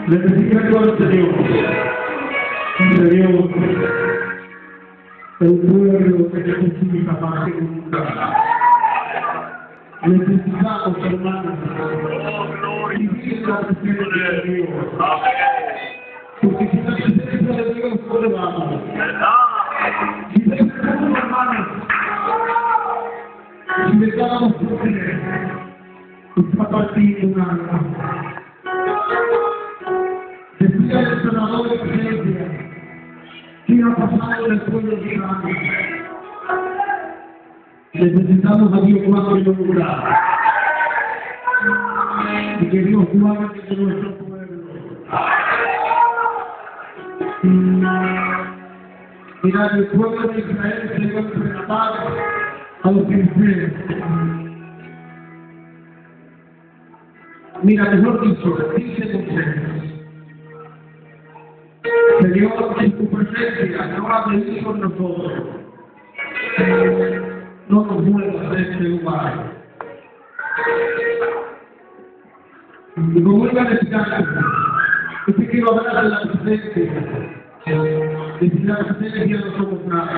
Necesito al Señor. Señor, el pueblo que necesita más que nunca. Necesitamos, hermanos, vivir la presencia de Dios. Porque si la presencia de Dios no le vamos. Si le dejamos, hermanos, si le damos poder, está partiendo un alma. Decía el senador de la iglesia que ha pasado en el pueblo de Israel. Necesitamos a Dios más que nunca. Y que Dios guarde de nuestro pueblo. Mira, el pueblo de Israel se dio a enfrentar a los filisteos. Mira, mejor dicho, dice Moisés: Señor, en tu presencia no has venido con nosotros. No nos muevas de este lugar. Y como iba a decir algo, es que quiero hablar de la presencia. De si la presencia no somos nada.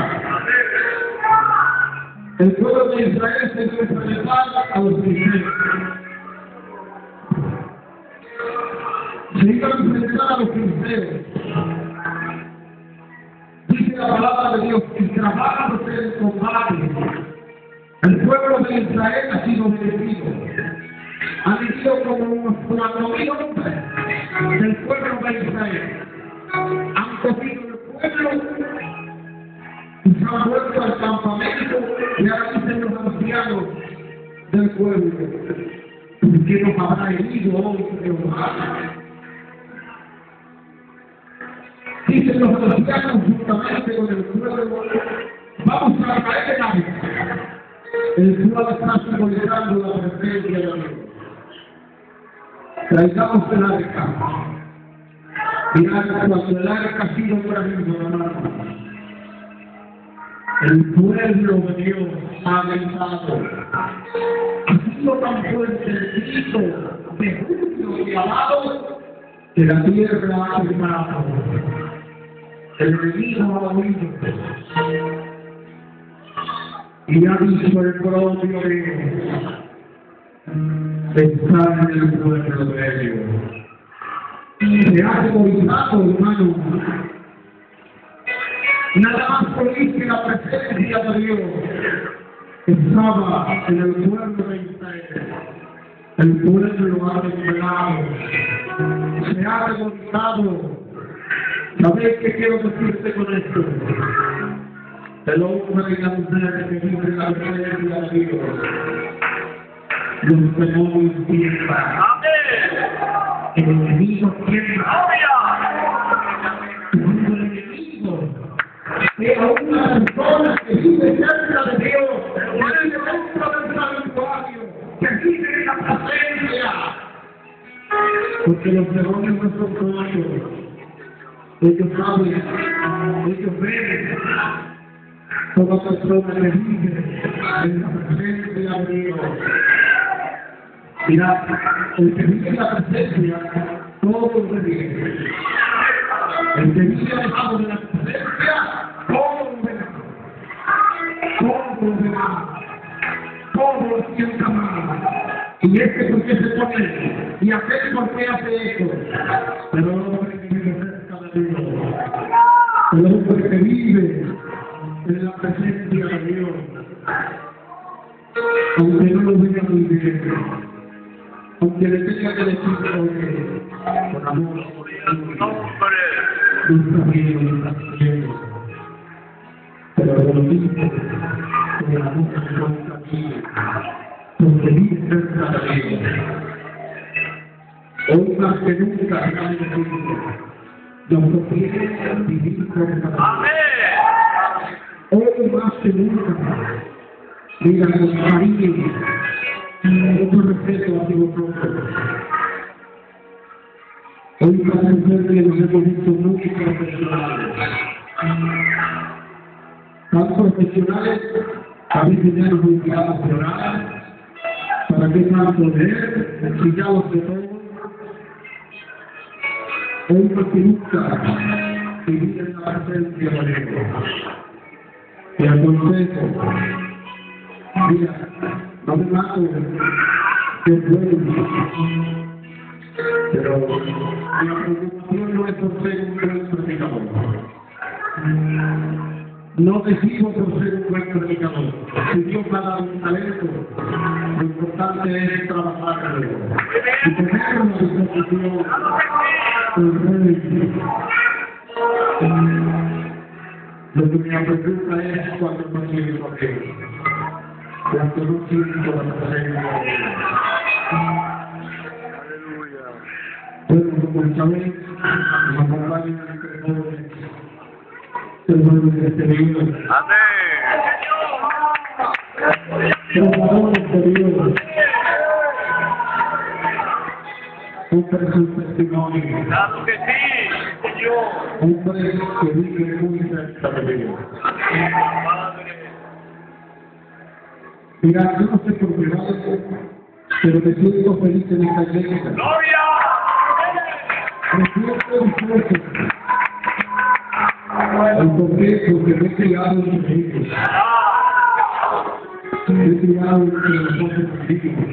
El pueblo de Israel se debe enfrentar a los filisteos. Se iba a enfrentar a los filisteos. Dice la palabra de Dios: y trabajan ustedes en combate. El pueblo de Israel ha sido bendecido. Ha vivido como unos 4.000 hombres del pueblo de Israel. Han cogido el pueblo y se han vuelto al campamento, y ahora dicen los ancianos del pueblo: ¿por qué nos habrá herido hoy Jehová? Dicen los ancianos juntamente con el pueblo: vamos a caer en algo. El cual está simbolizando la presencia de Dios. Traigamos el arca. Mirad, cuando el arca ha sido traído, hermano, el pueblo de Dios ha gritado. Ha sido tan fuerte el grito de júbilo y alado que la tierra ha quemado. El enemigo ha oído. Y ha visto el propio Dios estar en el pueblo de Dios. Se ha atemorizado, hermano. Nada más oír que la presencia de Dios estaba en el pueblo de Israel. El pueblo ha desvelado. Se ha atemorizado. ¿Sabéis qué quiero decirte con esto? El hombre y la mujer que vive la presencia de Dios, los demonios tiemblan. El enemigo tiembla. Cuando el enemigo ve a una persona que vive cerca de Dios, que vive dentro del santuario, que vive en la presencia, porque los demonios no son tontos. Ellos saben, ellos ven. Toda persona que vive en la presencia de Dios. Mira, el que vive en la presencia, todo lo vive. El que vive alejado de la presencia, todo lo verá. Todo lo verá. Todo lo sienta mal. Y este por qué se pone, y aquel por qué hace esto. Pero el hombre que vive cerca de Dios, el hombre que vive en la presencia de Dios, aunque no lo vea muy bien, aunque le tenga que decir con amor, no está bien, no está bien, pero lo dice con el amor que no está bien, porque vive cerca de Dios. Hoy más que nunca se ha decidido, lo que quiere vivir con el amor. Hoy más que nunca, mira, con cariño, mucho respeto hacia vosotros. Hoy parece ser que nos hemos visto muy profesionales. Tan profesionales, a veces ya nos olvidamos de orar. ¿Para qué más poder? Si ya los de todos. hombre que nunca vivía en la presencia de Dios. Te aconsejo, mira, no me mato, que puedo, pero mi preocupación no es por ser un buen predicador. No decido por ser un buen predicador. Si Dios me ha dado un talento, lo importante es trabajar en él. Y tener una disposición lo que me preocupa es cuando no siento aquello. Cuando no siento la presencia de Dios. Bueno, como sabéis, me acompañan entre jóvenes, hermanos del exterior. Trabajadores exteriores. Hombres sin testimonio. Claro que sí, Señor. Hombres que viven muy cerca de Dios. Mira, yo no sé por qué vale, pero me siento feliz en esta iglesia. ¡Gloria! Me siento dispuesto. ¿Por qué? Porque me he criado en México. Me he criado entre los hombres políticos.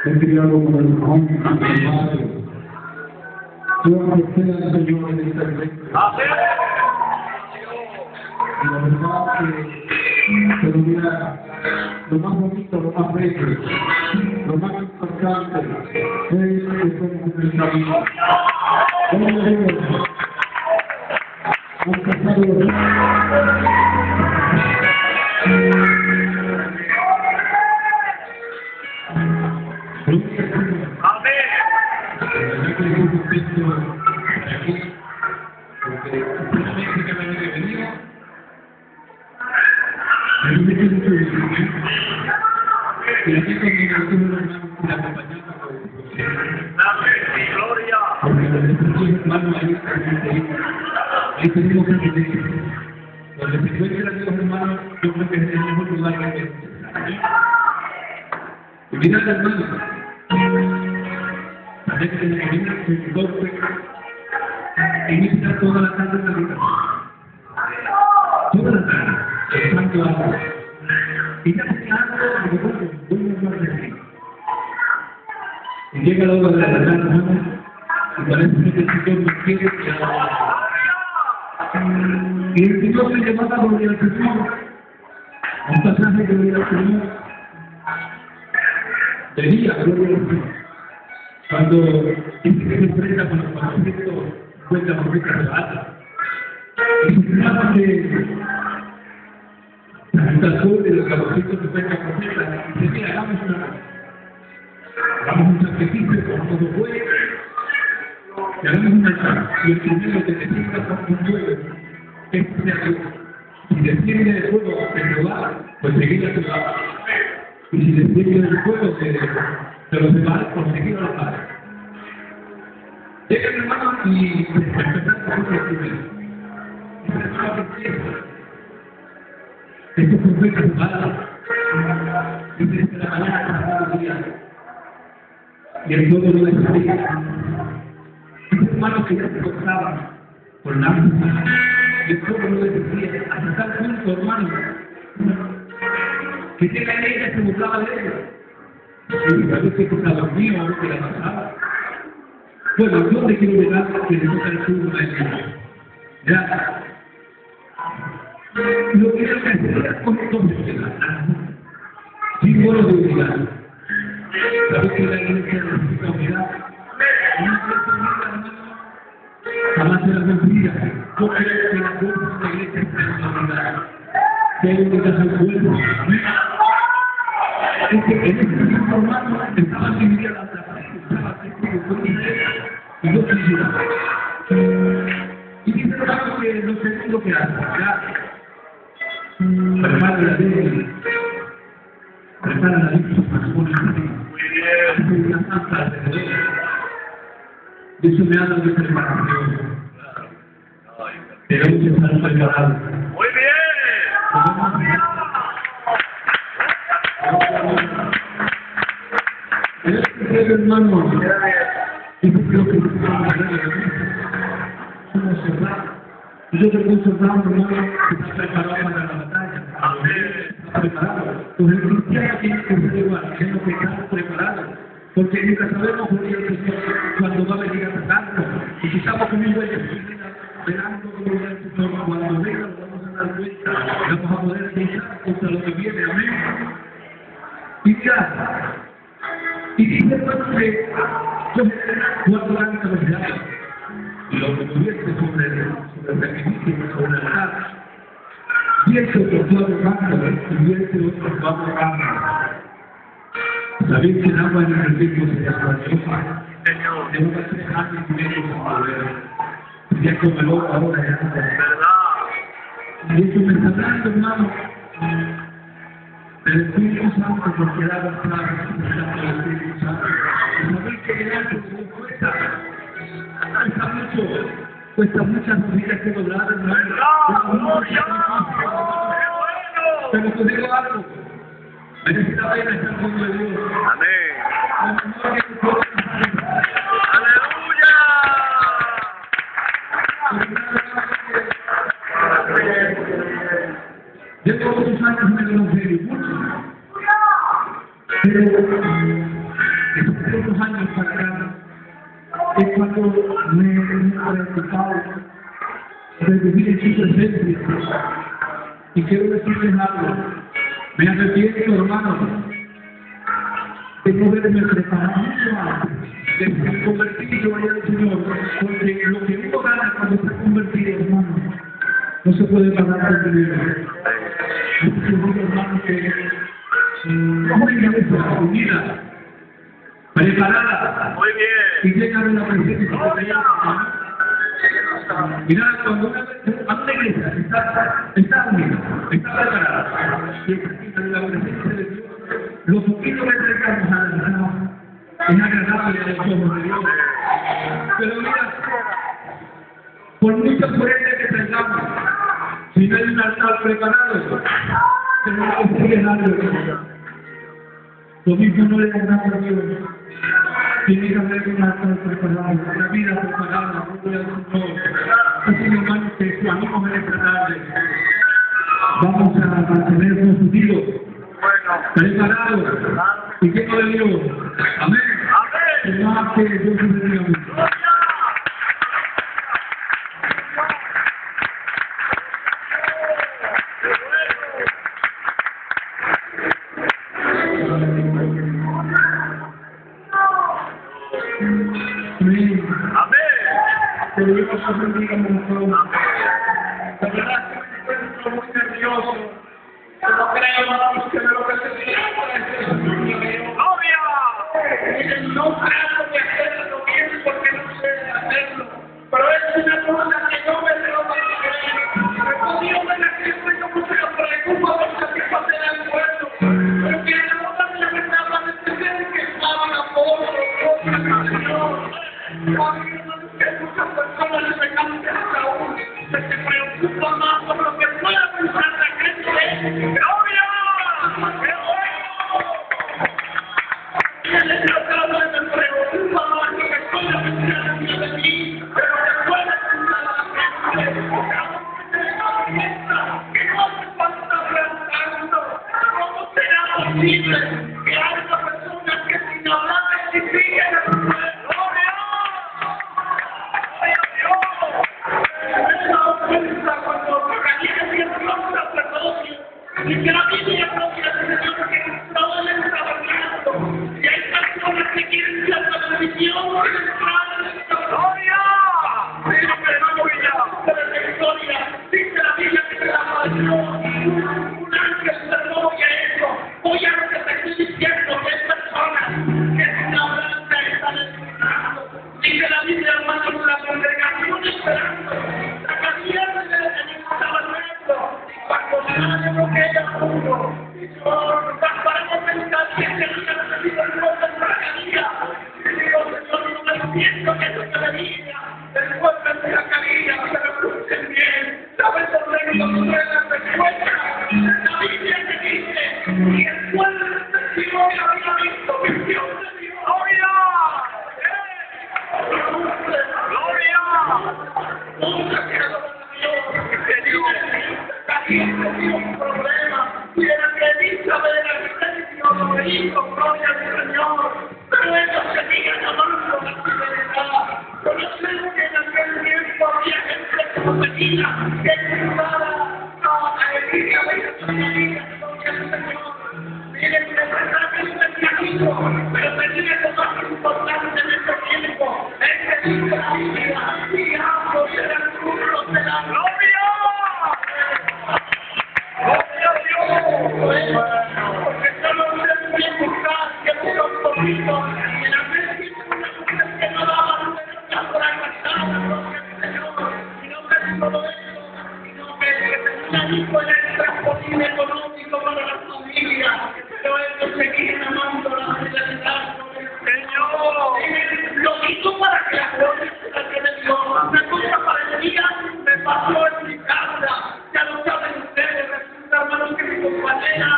Me he criado con el hombre, con el madre. Yo acepté al Señor en esta iglesia. Y la verdad pero mira, lo más bonito, lo más bello, lo más importante es que somos el camino. Ahí tenemos que entender. Donde se encuentra Dios, hermano, yo creo que es el mejor lugar que hay. Y mirad, hermano, la gente que se viene el golpe inicia toda la tarde de la vida. Toda la tarde, el santo agua. Y ya se habla de golpe, voy a hablar de ti. Y llega la hora de la verdad, hermano, y parece que el Señor nos quiere que haga. Y el Señor se levanta por el Señor. Un pasaje que mira el Señor. De día, gloria al Señor. Cuando dice que se enfrenta con los 450 profetas de Baal. Y se trata de la tentación de los 450 profetas. Y dice, mira, hagamos un sacrificio con todo fuego. Y hagamos un altar. Y el primero que te sienta con un fuego. Si desciende del fuego de Jehová, pues seguir a Jehová. Y si desciende del fuego de los demás, pues seguir a los demás. Llega mi hermano y empezar con un primero. Y se llama que empieza. Estos profetas de Baal, desde la mañana hasta el día. Y el fuego no descendía. Estos hermanos que ya se gozaban por la misma. Y el pueblo no les decía, hasta tal punto, hermano, que llega en ella se burlaba de ella. Y a veces que la dormía o que la pasaba. Bueno, yo te quiero llegar que le toca el turno a ella. Ya. Lo que era que hacer con todo sin vuelo de unidad. ¿Sabes que la iglesia necesita unidad? Una iglesia unida, hermano, jamás será vencida. Yo creo que la fuerza de la iglesia está en la unidad. Que hay unidad al pueblo. Es que en este mismo hermano estaban divididas las personas, estaban testigos y dos ciudades. Y dice hermano que lo segundo que hace, ya, prepara la ley, prepara la ley, hace una santa alrededor. De eso me habla de preparación. Tenemos que estar preparados. Muy bien. Hermano, Y yo creo que somos soldados. Yo creo que un soldado hermano que está preparado para la batalla. Está preparado. Pues el cristiano tiene que ser igual, tenemos que estar preparados. Porque nunca sabemos por qué el Señor cuando va a venir a atacarnos. Y si estamos comiendo en disciplina, velando como el Señor, cuando venga nos vamos a dar cuenta, vamos a poder luchar contra lo que viene. Amén. Y ya. Y dice hermano que yo guardo la capacidad. Y lo que tuviese sobre el sacrificio, sobre el altar, pienso que tú abogando, y pienso que tú abogando. Sabéis que el agua en el ritmo se desvanece. Tengo que hacer algo y medio sin poder. Ya como el oro ahora ya no. Y eso me está dando, hermano, del Espíritu Santo, porque da la palabra del Espíritu Santo. Y sabéis que el arte se cuesta muchas vidas que lograr, hermano. Pero te digo algo. Merece la pena estar con Dios. Amén. Aleluya. Llevo muchos años en el Evangelio, muchos. Pero estos pocos años para acá es cuando me he preocupado de vivir en su presencia. Y quiero decirles algo. Me arrepiento, hermano, de no haberme preparado mucho antes, de convertido allá al Señor, porque lo que uno gana cuando está convertido, hermano, no se puede pagar con dinero. Yo digo, hermano, que no me interesa unida, preparada, Muy bien. y llena de la presencia de Dios. Mirá, cuando una iglesia está unida, está preparada, y está en la presencia de Dios, lo poquito que entregamos a la es agradable a los ojos de Dios. Pero mira, por mucha ofrenda que tengamos, si no hay un altar preparado, tenemos que seguir dando. Lo mismo no le damos a Dios. Tiene que haber un altar preparado, una vida preparada, no voy al Señor. Así, mi hermano, que su ánimo en esta tarde. Vamos a mantenernos unidos, preparados y llenos de Dios. Amén. Amén. Más que Dios nos bendiga mucho. Que Dios nos bendiga mucho. La verdad es que me encuentro muy nervioso. Pero creo, hermanos, que de lo que se trata es de ¡Obvio! No trato de hacerlo bien porque no sé hacerlo. Pero es una cosa que yo me debo hacer. Pero Dios me la siempre como se lo preocupa por satisfacer al pueblo. Porque la otra me la verdad de tener que estaba la pobre, la Señor. Que muchas personas le pegan de hasta uno, se preocupa más por lo que pueda pensar la gente. ¡Obvio! ¡Qué bueno! Y el Señor se preocupa más por lo que pueda pensar la gente de mí, pero que pueda pensar la gente. Que no hace falta preguntando cómo será posible que haya personas que sin hablar signifiquen el pueblo. Y que la Biblia propia del Señor que todo el tabernáculo. Y hay personas que quieren ser la bendición y entrar en esta gloria. Pero hermano Villa, de la historia, dice la Biblia que se llama un ángel se gloria eso. Oye lo que te estoy diciendo, que hay personas que sin hablar están esperando. Dice la Biblia, hermano, la congregación esperando. La calidad de la tabernáculo. Cuando se hace lo que ella pudo, para no pensar que se había recibido el pueblo en Zacarías. Y digo, Señor, no me siento que eso se veía. El pueblo en Zacarías, se lo escuchen bien. ¿Sabes dónde nos suena la respuesta? La Biblia que dice, y el pueblo del Señor había visto visión de Dios. ¡Oh, ya! Gloria. Un problema, quieren que saber la licencia o los hijos, gloria al Señor, pero ellos seguían amando la fidelidad. Conocemos que en aquel tiempo había gente como Medina que cruzaba a la iglesia de María, gloria al Señor. Miren, que realmente tenía hijos, pero tenía lo más importante en este tiempo, es que dice la Biblia, y ambos eran frutos de la gloria. Porque solo ustedes pueden buscar que busca un poquito en la mente una mujer que no daba lugar por alcanzar, Señor, sino que todo esto, sino que tenía hijo en el transporte económico para la familia, pero ellos seguían amando la fidelidad con el Señor. Lo hizo para que la gloria sea de Dios. Una cosa parecida me pasó en mi casa, ya lo saben ustedes. Hermanos, que mi compañera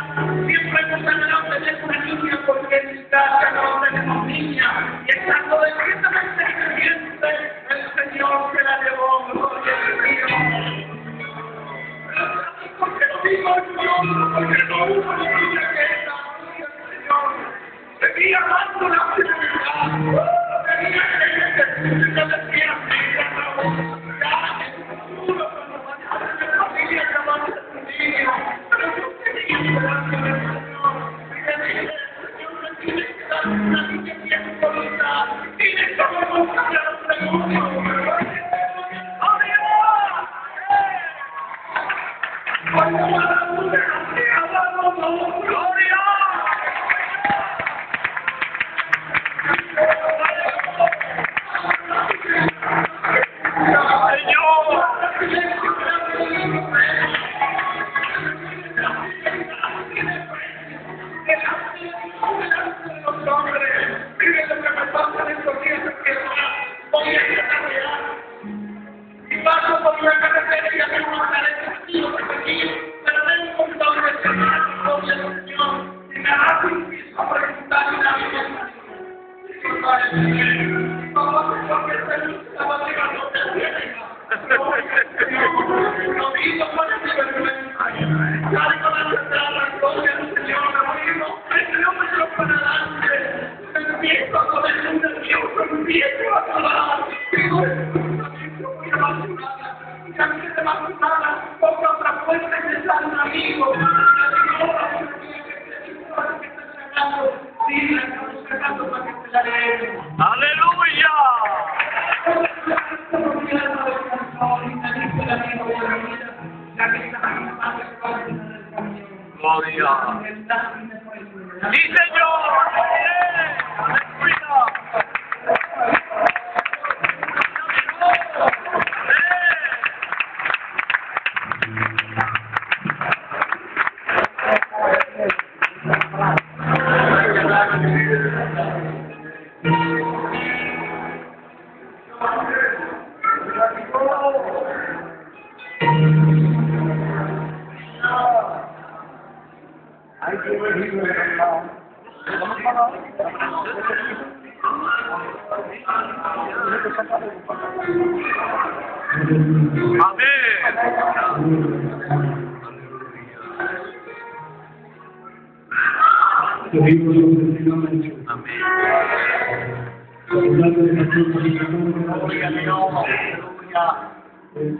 siempre nos han de tener una niña porque en mi casa no tenemos niña y estando definitivamente creyente el Señor se la llevó, gloria a Dios. Porque lo digo yo, porque no hubo ninguna queja, gloria al Señor. Seguía amando la fidelidad, seguía creyente, yo decía, mira, no, ya, en un futuro, cuando vayamos a la familia, que vamos a Aleluya. Gloria. Sí, Señor. Aleluya.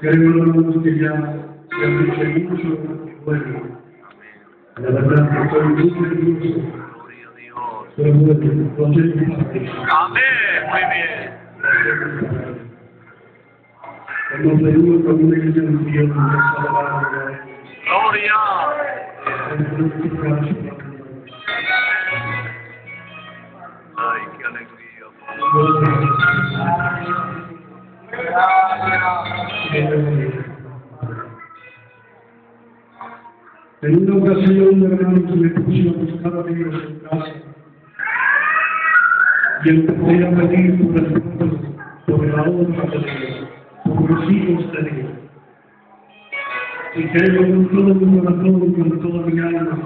Queremos que ya se aplique mucho bueno. La verdad que estoy muy nervioso. Pero bueno, no sé. Amén. Muy bien. Hemos venido con una iglesia de Dios. Gloria. Ay, qué alegría. En una ocasión, hermanos, me puse a buscar amigos en casa y empecé a pedir por el pueblo, por la honra de Dios, por los hijos de Dios. Y creo con todo mi corazón y con toda mi alma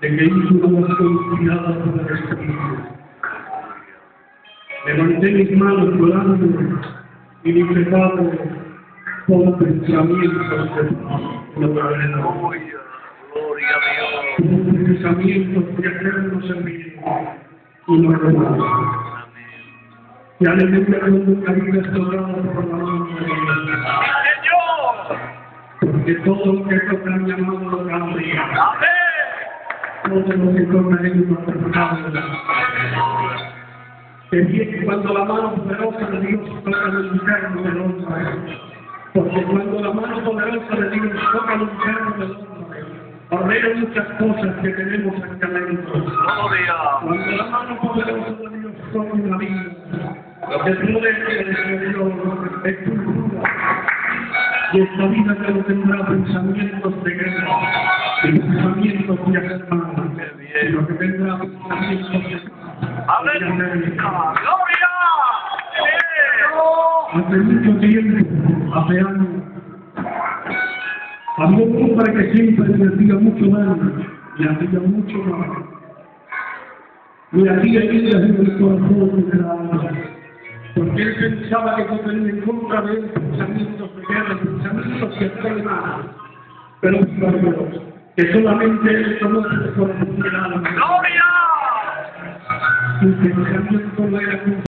de que hizo una oración inspirada por el Espíritu. Levanté mis manos llorando y dije, Padre, pon pensamientos de paz. Aleluya. Gloria a Dios. Pon pensamientos de hacernos en mí y no hermanos. Amén. Y aleluya cuando una vida es lograda por la mano de Dios. Señor. Porque todo lo que toca mi amado lo cambia. Amén. Todo lo que toca él lo cambia. Que bien cuando la mano poderosa de Dios toca los enfermos del hombre. Porque cuando la mano poderosa de Dios toca los enfermos del hombre, ordena muchas cosas que tenemos acá adentro. Gloria. Cuando la mano poderosa de Dios toca una vida, lo que poder de Dios es cultura. Y esta vida ya no tendrá pensamientos de guerra, pensamientos de hacer mal, sino que tendrá pensamientos de paz. Aleluya. Gloria. Hace mucho tiempo, hace años, había un hombre que siempre me hacía mucho daño y hacía mucho mal. Me hacía heridas en el corazón de la alma, porque él pensaba que yo tenía en contra de él pensamientos de guerra, pensamientos de hacer mal. Pero Dios, que solamente él conoce el corazón del alma. Gloria. Su pensamiento no era